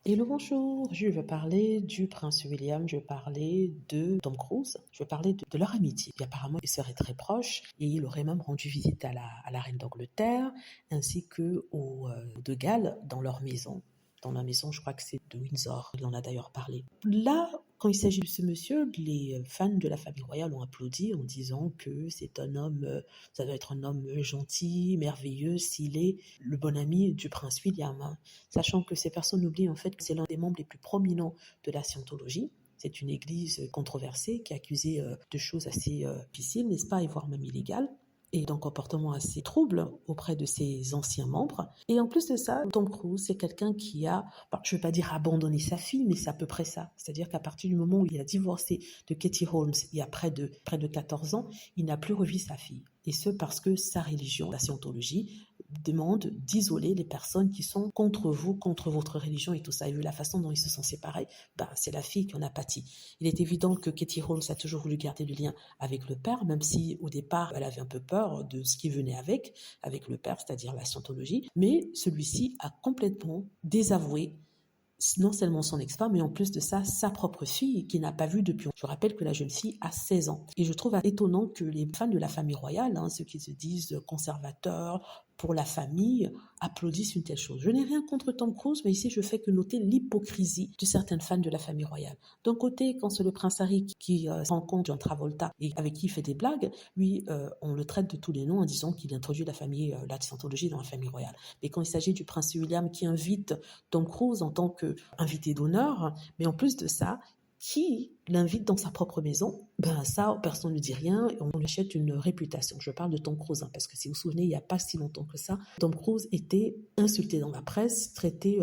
Hello, bonjour. Je vais parler du prince William, je vais parler de Tom Cruise, je vais parler de leur amitié. Et apparemment, ils seraient très proches et il aurait même rendu visite à la reine d'Angleterre ainsi que aux de Galles dans leur maison. Dans la maison, je crois que c'est de Windsor. Il en a d'ailleurs parlé. Là, quand il s'agit de ce monsieur, les fans de la famille royale ont applaudi en disant que c'est un homme, ça doit être un homme gentil, merveilleux, s'il est le bon ami du prince William, sachant que ces personnes oublient en fait que c'est l'un des membres les plus prominents de la scientologie. C'est une église controversée qui est accusée de choses assez difficiles, n'est-ce pas, et voire même illégales, et d'un comportement assez trouble auprès de ses anciens membres. Et en plus de ça, Tom Cruise, c'est quelqu'un qui a, je ne vais pas dire abandonné sa fille, mais c'est à peu près ça. C'est-à-dire qu'à partir du moment où il a divorcé de Katie Holmes il y a près de 14 ans, il n'a plus revu sa fille. Et ce parce que sa religion, la scientologie, demande d'isoler les personnes qui sont contre vous, contre votre religion et tout ça. Et vu la façon dont ils se sont séparés, c'est la fille qui en a pâti. Il est évident que Katie Holmes a toujours voulu garder le lien avec le père, même si au départ, elle avait un peu peur de ce qui venait avec le père, c'est-à-dire la scientologie. Mais celui-ci a complètement désavoué non seulement son ex-femme, mais en plus de ça, sa propre fille qu'il n'a pas vue depuis. Je rappelle que la jeune fille a 16 ans. Et je trouve étonnant que les fans de la famille royale, ceux qui se disent conservateurs pour la famille, applaudissent une telle chose. Je n'ai rien contre Tom Cruise, mais ici je fais que noter l'hypocrisie de certaines fans de la famille royale. D'un côté, quand c'est le prince Harry qui rencontre John Travolta et avec qui il fait des blagues, lui, on le traite de tous les noms en disant qu'il introduit la scientologie dans la famille royale. Mais quand il s'agit du prince William qui invite Tom Cruise en tant qu'invité d'honneur, mais en plus de ça, qui l'invite dans sa propre maison, ça, personne ne dit rien, et on lui achète une réputation. Je parle de Tom Cruise, parce que si vous vous souvenez, il n'y a pas si longtemps que ça, Tom Cruise était insulté dans la presse, traité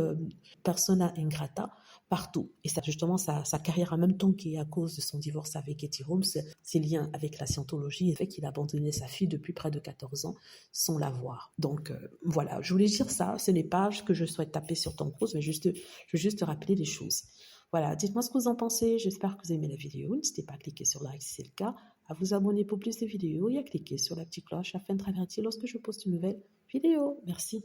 persona ingrata partout. Et ça, justement, sa carrière, en même temps qui est à cause de son divorce avec Katie Holmes, ses liens avec la scientologie, et le fait qu'il a abandonné sa fille depuis près de 14 ans sans la voir. Donc, voilà, je voulais dire ça. Ce n'est pas que je souhaite taper sur Tom Cruise, mais je veux juste rappeler les choses. Voilà, dites-moi ce que vous en pensez. J'espère que vous aimez la vidéo. N'hésitez pas à cliquer sur like si c'est le cas, à vous abonner pour plus de vidéos et à cliquer sur la petite cloche afin de être averti lorsque je poste une nouvelle vidéo. Merci.